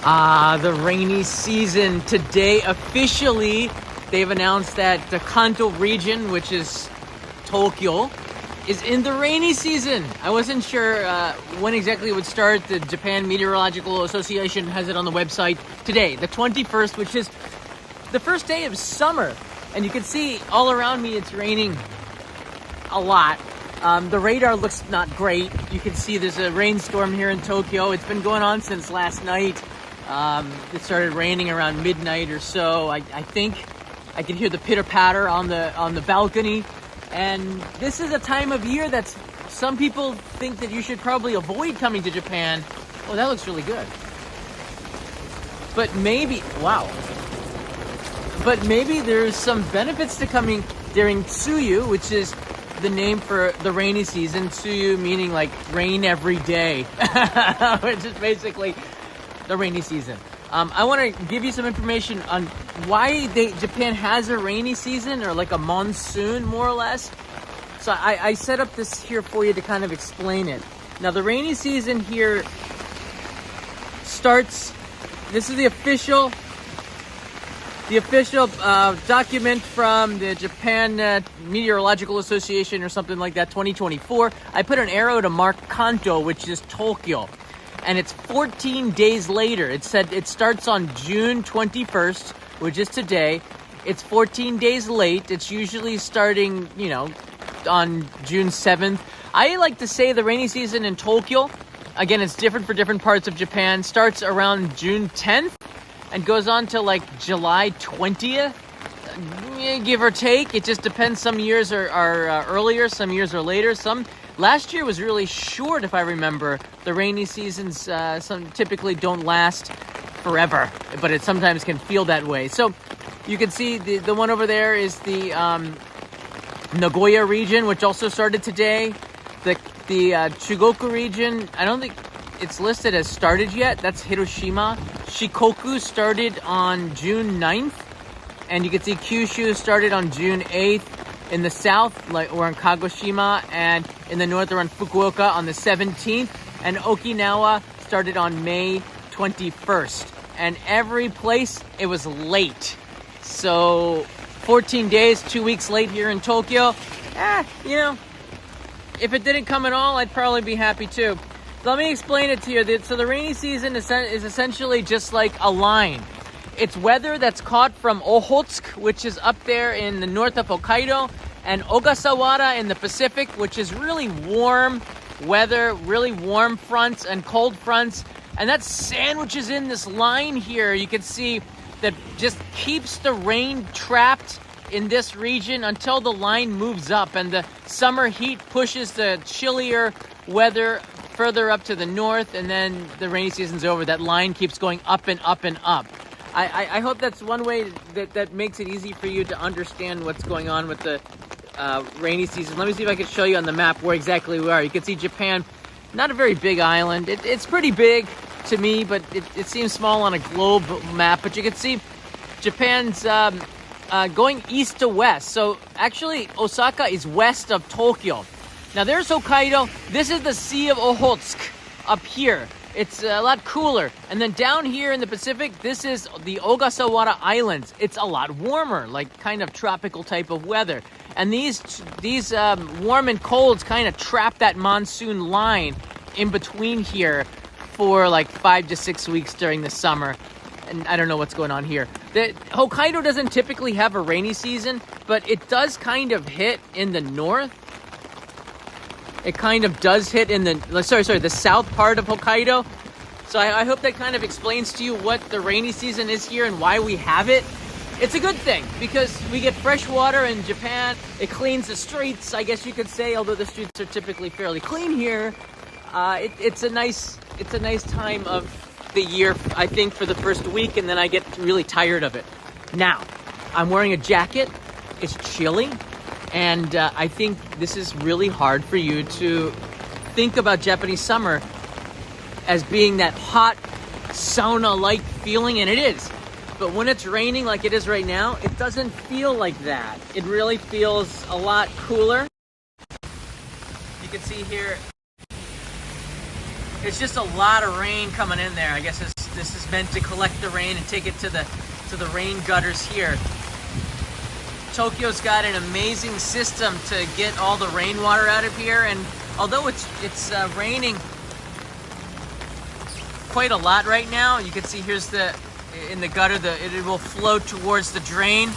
The rainy season today. Officially, they've announced that the Kanto region, which is Tokyo, is in the rainy season. I wasn't sure when exactly it would start. The Japan Meteorological Association has it on the website today, the 21st, which is the first day of summer. And you can see all around me it's raining a lot. The radar looks not great. You can see there's a rainstorm here in Tokyo. It's been going on since last night. It started raining around midnight or so. I think I can hear the pitter-patter on the balcony. And this is a time of year that some people think that you should probably avoid coming to Japan. Oh, that looks really good. But maybe, wow. But maybe there's some benefits to coming during Tsuyu, which is the name for the rainy season. Tsuyu meaning like rain every day, which is basically the rainy season. I want to give you some information on why Japan has a rainy season, or like a monsoon, more or less. So I set up this here for you to kind of explain it. Now, the rainy season here starts. This is the official document from the Japan Meteorological Association or something like that, 2024. I put an arrow to mark Kanto, which is Tokyo. And it's 14 days later. It said it starts on June 21st, which is today. It's 14 days late. It's usually starting, on June 7th. I like to say the rainy season in Tokyo, again, it's different for different parts of Japan, starts around June 10th and goes on to like July 20th, give or take. It just depends. Some years are earlier, some years are later. Last year was really short, if I remember. The rainy seasons some typically don't last forever, but it sometimes can feel that way. So you can see the one over there is the Nagoya region, which also started today. The Chugoku region, I don't think it's listed as started yet. That's Hiroshima. Shikoku started on June 9th. And you can see Kyushu started on June 8th. In the south, we're in Kagoshima, and in the north, we're in Fukuoka on the 17th. And Okinawa started on May 21st. And every place, it was late. So 14 days, 2 weeks late here in Tokyo. If it didn't come at all, I'd probably be happy too. Let me explain it to you. So the rainy season is essentially just like a line. It's weather that's caught from Okhotsk, which is up there in the north of Hokkaido, and Ogasawara in the Pacific, which is really warm weather, really warm fronts and cold fronts. And that sandwiches in this line here. You can see that just keeps the rain trapped in this region until the line moves up, and the summer heat pushes the chillier weather further up to the north, and then the rainy season's over. That line keeps going up and up and up. I hope that's one way that makes it easy for you to understand what's going on with the rainy season. Let me see if I can show you on the map where exactly we are. You can see Japan, not a very big island. It's pretty big to me, but it seems small on a globe map. But you can see Japan's going east to west. So actually, Osaka is west of Tokyo. Now there's Hokkaido. This is the Sea of Okhotsk up here. It's a lot cooler. And then down here in the Pacific, this is the Ogasawara Islands. It's a lot warmer, like kind of tropical type of weather. And these warm and colds kind of trap that monsoon line in between here for like 5 to 6 weeks during the summer. And I don't know what's going on here. Hokkaido doesn't typically have a rainy season, but it does kind of hit in the north. It kind of does hit in the south part of Hokkaido. So I hope that kind of explains to you what the rainy season is here and why we have it. It's a good thing because we get fresh water in Japan. It cleans the streets, I guess you could say, although the streets are typically fairly clean here. It's a nice time of the year, I think, for the first week, and then I get really tired of it. Now, I'm wearing a jacket. It's chilly. And I think this is really hard for you to think about Japanese summer as being that hot, sauna-like feeling, and it is. But when it's raining like it is right now, it doesn't feel like that. It really feels a lot cooler. You can see here, it's just a lot of rain coming in there. I guess it's This is meant to collect the rain and take it to the rain gutters here. Tokyo's got an amazing system to get all the rainwater out of here, and although it's raining quite a lot right now, you can see here's in the gutter, it will flow towards the drain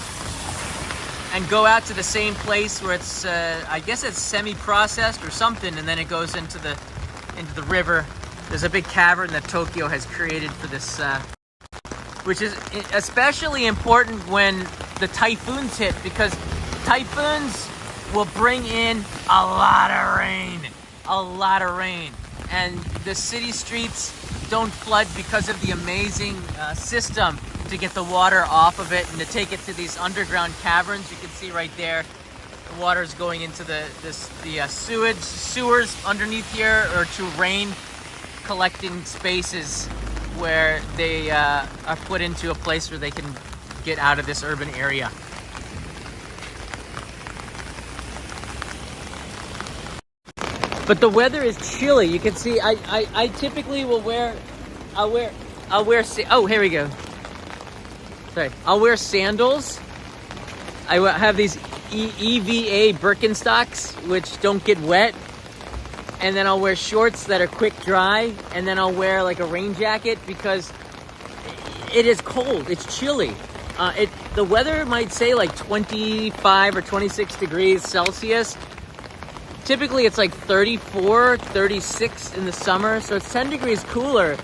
and go out to the same place where it's I guess it's semi-processed or something, and then it goes into the river. There's a big cavern that Tokyo has created for this, which is especially important when the typhoons hit, because typhoons will bring in a lot of rain, and the city streets don't flood because of the amazing system to get the water off of it and to take it to these underground caverns. You can see right there, the water is going into the sewers underneath here, or to rain collecting spaces where they are put into a place where they can get out of this urban area. But the weather is chilly. You can see I typically will I'll wear oh, here we go. Sorry. I'll wear sandals. I have these EVA Birkenstocks, which don't get wet. And then I'll wear shorts that are quick dry. And then I'll wear like a rain jacket because it is cold. It's chilly. The weather might say like 25 or 26 degrees Celsius. Typically it's like 34, 36 in the summer. So it's 10 degrees cooler.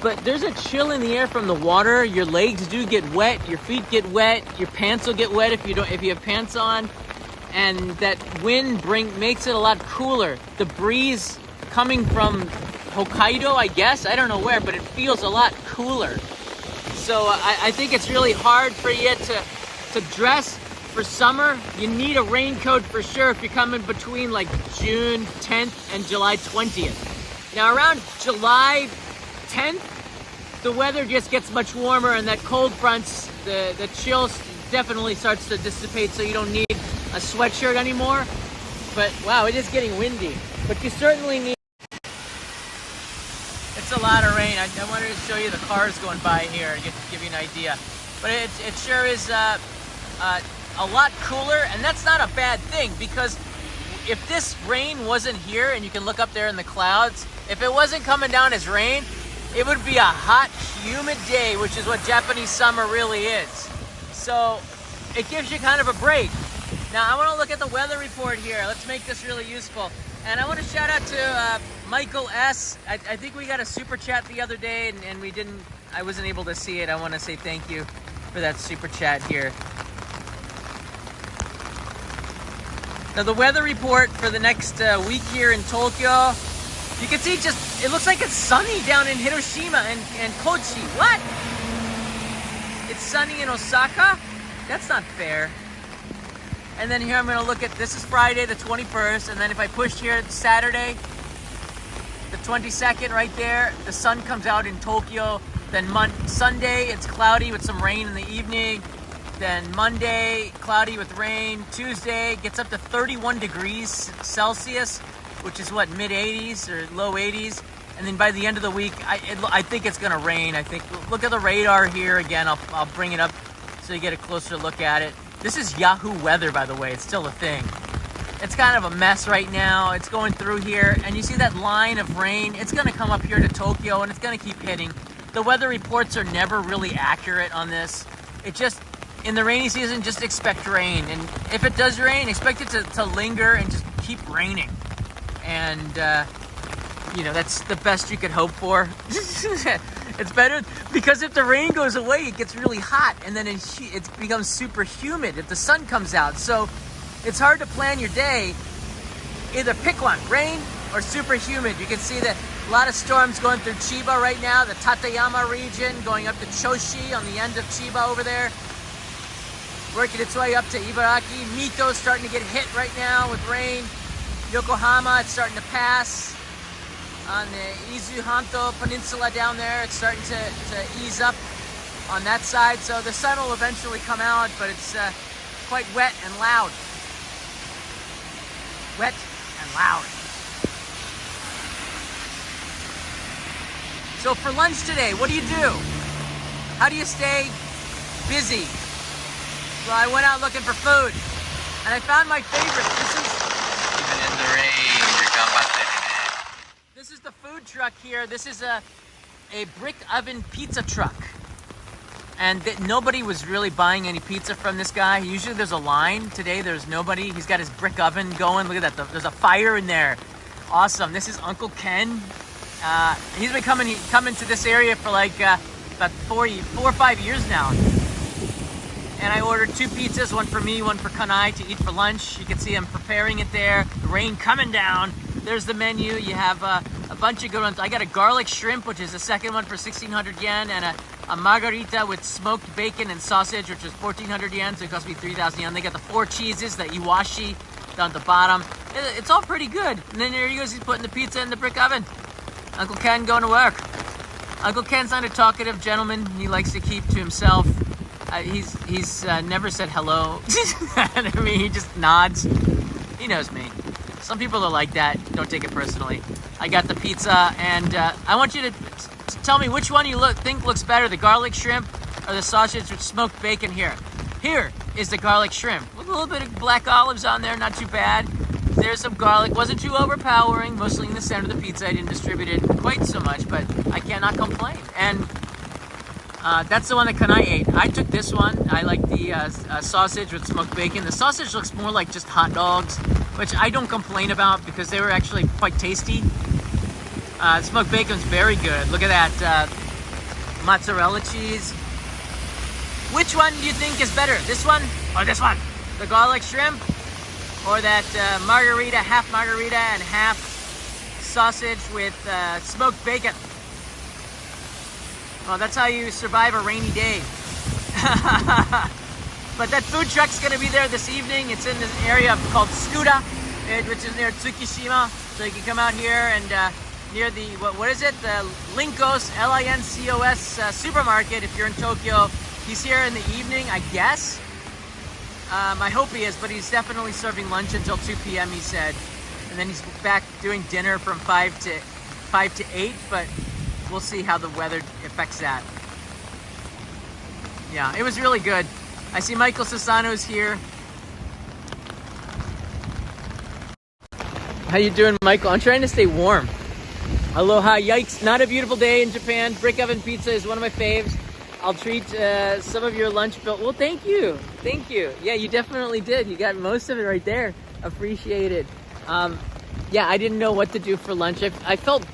But there's a chill in the air from the water. Your legs do get wet. Your feet get wet. Your pants will get wet if you have pants on. And that wind makes it a lot cooler. The breeze coming from Hokkaido, I guess, I don't know where, but it feels a lot cooler. So I think it's really hard for you to dress for summer. You need a raincoat for sure if you're coming between like June 10th and July 20th. Now around July 10th, the weather just gets much warmer, and that cold fronts, the chill definitely starts to dissipate, so you don't need a sweatshirt anymore. But wow, it is getting windy. But you certainly need... It's a lot of rain. I wanted to show you the cars going by here and give you an idea. But it sure is a lot cooler, and that's not a bad thing, because if this rain wasn't here, and you can look up there in the clouds, if it wasn't coming down as rain, it would be a hot, humid day, which is what Japanese summer really is. So it gives you kind of a break. Now I want to look at the weather report here. Let's make this really useful. And I want to shout out to Michael S. I think we got a super chat the other day, and I wasn't able to see it. I want to say thank you for that super chat here. Now the weather report for the next week here in Tokyo, you can see it looks like it's sunny down in Hiroshima and Kochi. What? It's sunny in Osaka? That's not fair. And then here I'm going to look at, this is Friday the 21st, and then if I push here, it's Saturday the 22nd right there, the sun comes out in Tokyo. Then Sunday, it's cloudy with some rain in the evening. Then Monday, cloudy with rain. Tuesday, gets up to 31 degrees Celsius, which is what, mid-80s or low 80s. And then by the end of the week, I think it's going to rain. I think, look at the radar here again. I'll bring it up so you get a closer look at it. This is Yahoo weather, by the way. It's still a thing. It's kind of a mess right now. It's going through here, and you see that line of rain. It's going to come up here to Tokyo, and it's going to keep hitting. The weather reports are never really accurate on this. It just, in the rainy season, just expect rain. And if it does rain, expect it to linger and just keep raining. And, that's the best you could hope for. It's better, because if the rain goes away, it gets really hot, and then it becomes super humid if the sun comes out. So it's hard to plan your day. Either pick one, rain or super humid. You can see that a lot of storms going through Chiba right now, the Tateyama region, going up to Choshi on the end of Chiba over there, working its way up to Ibaraki. Mito's starting to get hit right now with rain. Yokohama, it's starting to pass. On the Izu Hanto Peninsula down there, it's starting to ease up on that side. So the sun will eventually come out, but it's quite wet and loud. Wet and loud. So for lunch today, what do you do? How do you stay busy? Well, I went out looking for food, and I found my favorite. Even in the rain, you're compensating. This is the food truck here. This is a brick oven pizza truck. And nobody was really buying any pizza from this guy. Usually there's a line. Today there's nobody. He's got his brick oven going. Look at that. There's a fire in there. Awesome. This is Uncle Ken. He's been coming to this area for like about 4 or 5 years now. And I ordered 2 pizzas, one for me, one for Kanai to eat for lunch. You can see him preparing it there. The rain coming down. There's the menu. You have a bunch of good ones. I got a garlic shrimp, which is the second one for 1,600 yen, and a margarita with smoked bacon and sausage, which is 1,400 yen, so it cost me 3,000 yen. They got the 4 cheeses, the iwashi down at the bottom. It's all pretty good. And then there he goes, he's putting the pizza in the brick oven. Uncle Ken going to work. Uncle Ken's not a talkative gentleman. He likes to keep to himself. He's never said hello. I mean, he just nods. He knows me. Some people are like that. Don't take it personally. I got the pizza, and I want you to tell me which one you think looks better, the garlic shrimp or the sausage with smoked bacon here. Here is the garlic shrimp. With a little bit of black olives on there, not too bad. There's some garlic. Wasn't too overpowering, mostly in the center of the pizza. I didn't distribute it quite so much, but I cannot complain. And that's the one that Kanai ate. I took this one. I like the sausage with smoked bacon. The sausage looks more like just hot dogs, which I don't complain about because they were actually quite tasty. Smoked bacon's very good. Look at that mozzarella cheese. Which one do you think is better? This one or this one? The garlic shrimp or that margarita, half margarita and half sausage with smoked bacon? Well, that's how you survive a rainy day. But that food truck's gonna be there this evening. It's in this area called Tsukuda, which is near Tsukishima. So you can come out here and near the, what is it? The Linkos, Lincos supermarket if you're in Tokyo. He's here in the evening, I guess. I hope he is, but he's definitely serving lunch until 2 p.m. he said. And then he's back doing dinner from 5 to 8, but we'll see how the weather affects that. Yeah, it was really good. I see Michael Sasano's here. How you doing, Michael? I'm trying to stay warm. Aloha, yikes. Not a beautiful day in Japan. Brick oven pizza is one of my faves. I'll treat some of your lunch bill. Well, thank you. Thank you. Yeah, you definitely did. You got most of it right there. Appreciate it. Yeah, I didn't know what to do for lunch. I felt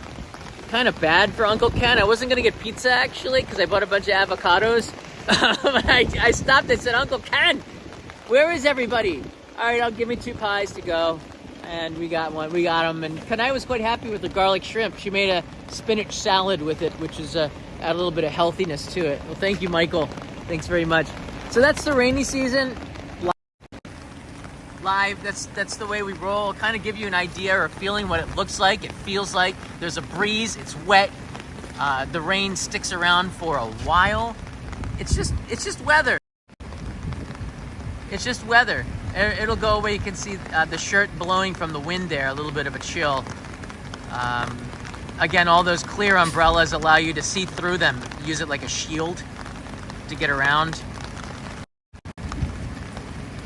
kind of bad for Uncle Ken. I wasn't going to get pizza, actually, because I bought a bunch of avocados. I stopped and said, Uncle Ken, where is everybody? All right, I'll give me 2 pies to go. And we got one. We got them. And Kanai was quite happy with the garlic shrimp. She made a spinach salad with it, which is add a little bit of healthiness to it. Well, thank you, Michael. Thanks very much. So that's the rainy season. Live. That's the way we roll. Kind of give you an idea or a feeling what it looks like. It feels like there's a breeze. It's wet. The rain sticks around for a while. It's just weather. It's just weather. It'll go away. You can see the shirt blowing from the wind there, a little bit of a chill. Again, all those clear umbrellas allow you to see through them. Use it like a shield to get around.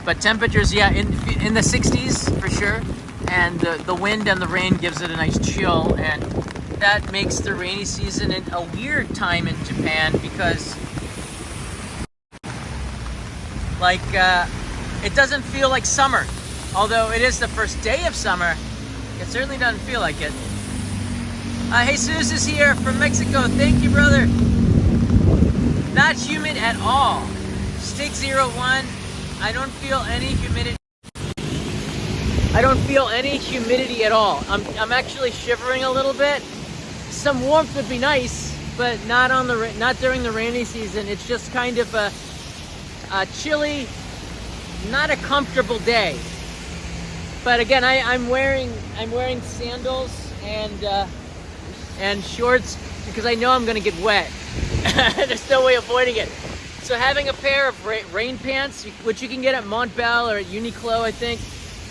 But temperatures, yeah, in the 60s for sure. And the wind and the rain gives it a nice chill. And that makes the rainy season a weird time in Japan because like it doesn't feel like summer. Although it is the first day of summer, it certainly doesn't feel like it. Jesus is here from Mexico. Thank you, brother. Not humid at all. Stick 01. I don't feel any humidity. I don't feel any humidity at all. I'm actually shivering a little bit. Some warmth would be nice, but not during the rainy season. It's just kind of a chilly, not a comfortable day. But again, I'm wearing sandals and shorts because I know I'm gonna get wet. There's no way avoiding it. So having a pair of rain pants, which you can get at Montbell or at Uniqlo, I think,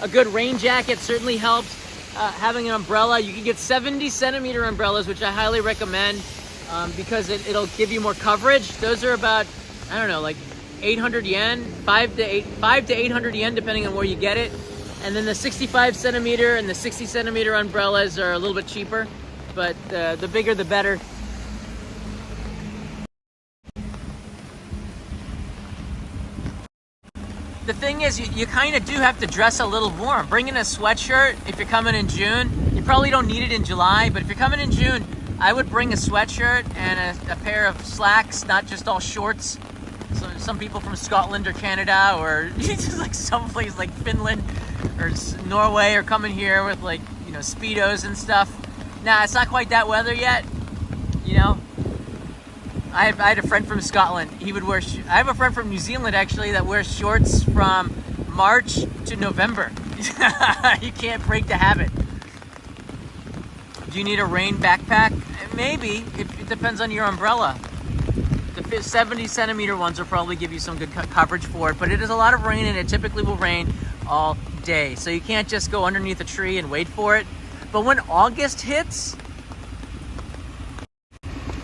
a good rain jacket certainly helps. Having an umbrella, you can get 70 centimeter umbrellas, which I highly recommend. because it'll give you more coverage. Those are about, I don't know, like 800 yen, 5 to 800 yen, depending on where you get it. And then the 65 centimeter and the 60 centimeter umbrellas are a little bit cheaper, but the bigger the better. The thing is, you kind of do have to dress a little warm. Bring in a sweatshirt if you're coming in June. You probably don't need it in July, but if you're coming in June, I would bring a sweatshirt and a pair of slacks, not just all shorts. So some people from Scotland or Canada or just like someplace like Finland or Norway are coming here with like, you know, Speedos and stuff. Nah, it's not quite that weather yet, you know. I had a friend from Scotland. He would wear. I have a friend from New Zealand actually that wears shorts from March to November. You can't break the habit. Do you need a rain backpack? Maybe. It depends on your umbrella. The 70 centimeter ones will probably give you some good coverage for it, but it is a lot of rain and it typically will rain all day. So you can't just go underneath a tree and wait for it. But when August hits,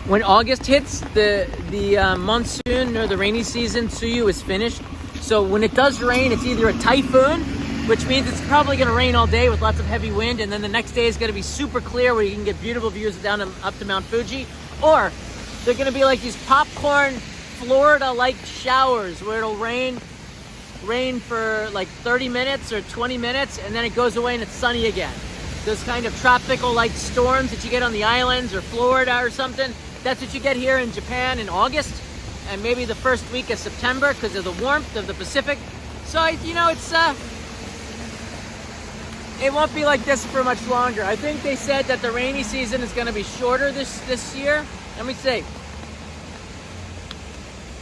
the monsoon or the rainy season, Tsuyu, is finished. So when it does rain, it's either a typhoon, which means it's probably going to rain all day with lots of heavy wind, and then the next day is going to be super clear where you can get beautiful views down up to Mount Fuji, or they're going to be like these popcorn Florida-like showers where it'll rain for like 30 minutes or 20 minutes, and then it goes away and it's sunny again. Those kind of tropical-like storms that you get on the islands or Florida or something, that's what you get here in Japan in August, and maybe the first week of September because of the warmth of the Pacific. So, you know, it won't be like this for much longer. I think they said that the rainy season is going to be shorter this year. Let me see.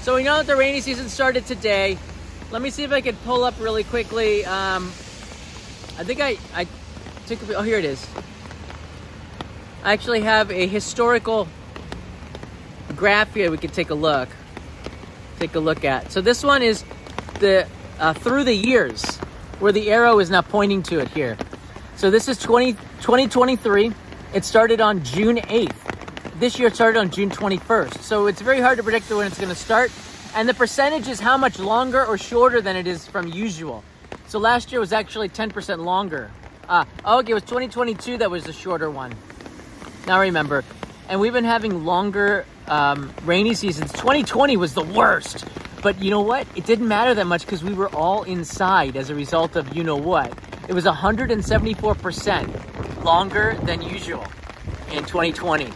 So we know that the rainy season started today. Let me see if I can pull up really quickly. I think I took oh, here it is. I actually have a historical graph here we could take a look at. So this one is the through the years, where the arrow is now pointing to it here. So this is 2023. It started on June 8th. This year it started on June 21st. So it's very hard to predict when it's going to start. And the percentage is how much longer or shorter than it is from usual. So last year was actually 10% longer. Okay, it was 2022 that was the shorter one. Now remember. And we've been having longer rainy seasons. 2020 was the worst. But you know what? It didn't matter that much because we were all inside as a result of you know what. It was 174% longer than usual in 2020.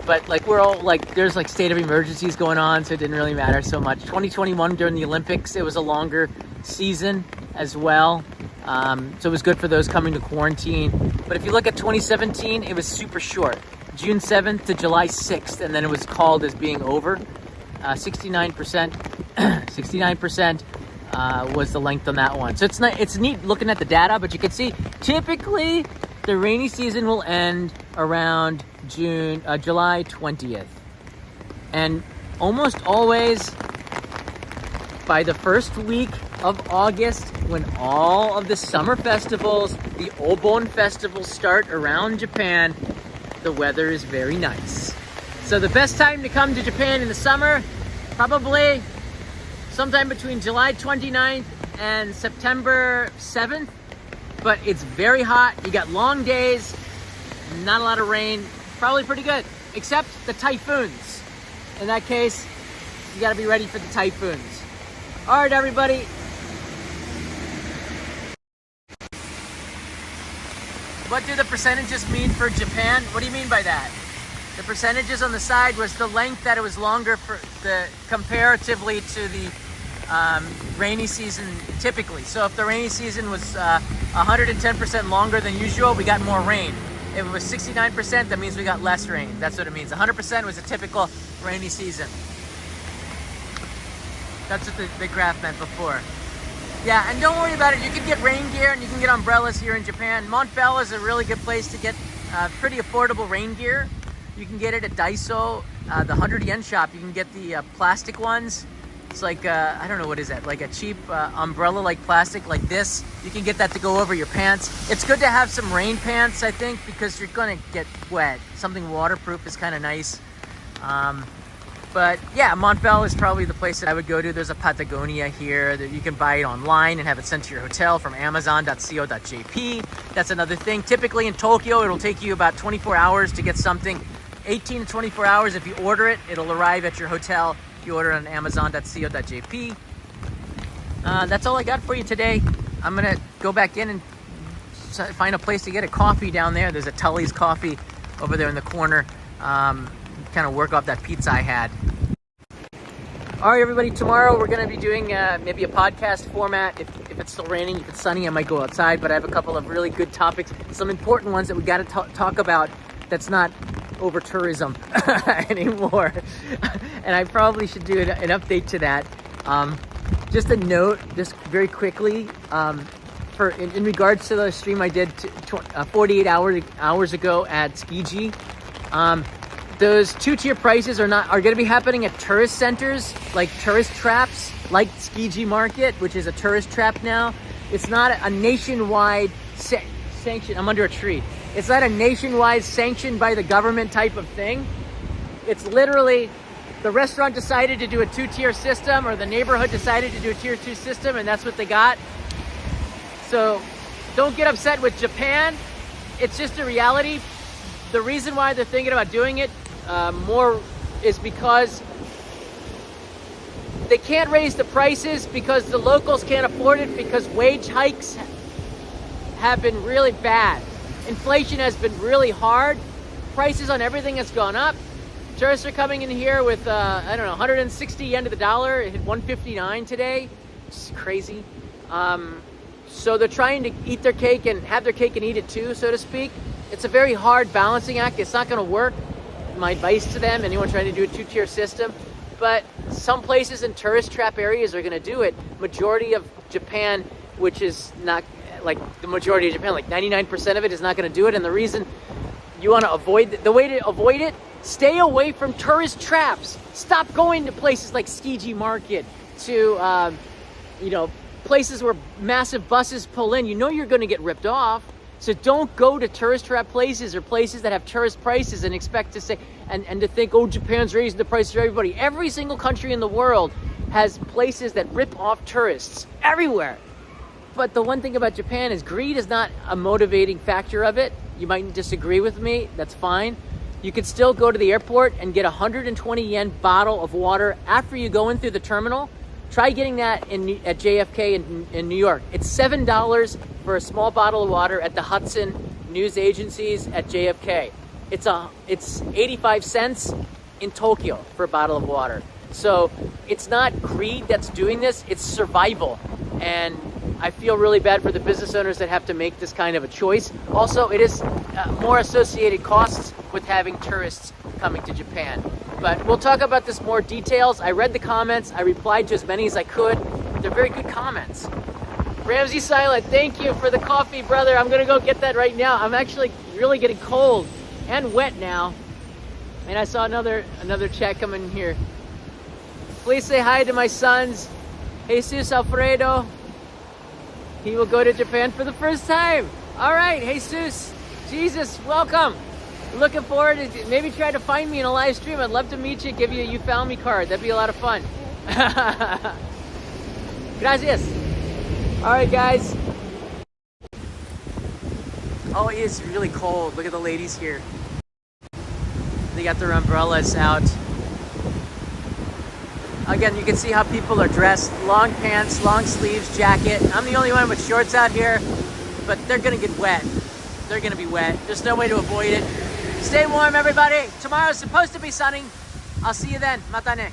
But like we're all like, there's like state of emergencies going on, so it didn't really matter so much. 2021 during the Olympics, it was a longer season as well. So it was good for those coming to quarantine. But if you look at 2017, it was super short. June 7th to July 6th, and then it was called as being over. 69% was the length on that one. So it's neat looking at the data, but you can see typically the rainy season will end around July 20th. And almost always by the first week of August, when all of the summer festivals, the Obon festivals start around Japan, the weather is very nice. So the best time to come to Japan in the summer, probably sometime between July 29th and September 7th. But it's very hot. You got long days, not a lot of rain. Probably pretty good, except the typhoons. In that case, you got to be ready for the typhoons. All right, everybody. What do the percentages mean for Japan? What do you mean by that? The percentages on the side was the length that it was longer for the comparatively to the rainy season typically. So if the rainy season was 110% longer than usual, we got more rain. If it was 69%, that means we got less rain. That's what it means. 100% was a typical rainy season. That's what the graph meant before. Yeah, and don't worry about it. You can get rain gear and you can get umbrellas here in Japan. Mont Bell is a really good place to get pretty affordable rain gear. You can get it at Daiso, the 100 yen shop. You can get the plastic ones. It's like, I don't know, what is that? Like a cheap umbrella-like plastic like this. You can get that to go over your pants. It's good to have some rain pants, I think, because you're going to get wet. Something waterproof is kind of nice. But yeah, Montbell is probably the place that I would go to. There's a Patagonia here that you can buy it online and have it sent to your hotel from amazon.co.jp. That's another thing. Typically in Tokyo, it'll take you about 24 hours to get something. 18 to 24 hours if you order it. It'll arrive at your hotel if you order it on amazon.co.jp. That's all I got for you today. I'm gonna go back in and find a place to get a coffee down there. There's a Tully's coffee over there in the corner. Kind of work off that pizza I had. All right, everybody, tomorrow we're going to be doing maybe a podcast format. If it's still raining, if it's sunny, I might go outside, but I have a couple of really good topics, some important ones that we got to talk about that's not over tourism anymore. And I probably should do an update to that. Just a note, just very quickly, in regards to the stream I did 48 hours ago at Skiji. Those two-tier prices are going to be happening at tourist centers, like tourist traps, like Skiji Market, which is a tourist trap now. It's not a nationwide sanction. I'm under a tree. It's not a nationwide sanctioned by the government type of thing. It's literally the restaurant decided to do a two-tier system, or the neighborhood decided to do a tier 2 system, and that's what they got. So don't get upset with Japan. It's just a reality. The reason why they're thinking about doing it more is because they can't raise the prices because the locals can't afford it, because wage hikes have been really bad. Inflation has been really hard. Prices on everything has gone up. Tourists are coming in here with, 160 yen to the dollar. It hit 159 today. It's crazy. So they're trying to eat their cake and have their cake and eat it too, so to speak. It's a very hard balancing act. It's not going to work. My advice to them, anyone trying to do a two-tier system, but some places in tourist trap areas are going to do it. Majority of Japan, which is not like the majority of Japan, like 99% of it is not going to do it. And the reason you want to avoid, the way to avoid it, stay away from tourist traps. Stop going to places like Skiji Market, to, places where massive buses pull in. You know you're going to get ripped off. So don't go to tourist trap places or places that have tourist prices and expect to say, and to think, oh, Japan's raising the prices for everybody. Every single country in the world has places that rip off tourists everywhere. But the one thing about Japan is greed is not a motivating factor of it. You might disagree with me. That's fine. You could still go to the airport and get a 120 yen bottle of water after you go in through the terminal. Try getting that at JFK in New York. It's $7 for a small bottle of water at the Hudson news agencies at JFK. It's 85 cents in Tokyo for a bottle of water. So it's not greed that's doing this, it's survival. And I feel really bad for the business owners that have to make this kind of a choice. Also, it is more associated costs with having tourists coming to Japan. But we'll talk about this more details. I read the comments. I replied to as many as I could. They're very good comments. Ramsey Silent, thank you for the coffee, brother. I'm going to go get that right now. I'm actually really getting cold and wet now. And I saw another chat come in here. Please say hi to my sons, Jesus Alfredo. He will go to Japan for the first time. All right, Jesus. Jesus, welcome. Looking forward to maybe try to find me in a live stream. I'd love to meet you, give you a You Found Me card. That'd be a lot of fun. Gracias. All right, guys. Oh, it is really cold. Look at the ladies here. They got their umbrellas out. Again, you can see how people are dressed. Long pants, long sleeves, jacket. I'm the only one with shorts out here, but they're gonna get wet. They're gonna be wet. There's no way to avoid it. Stay warm, everybody. Tomorrow's supposed to be sunny. I'll see you then. Mata ne.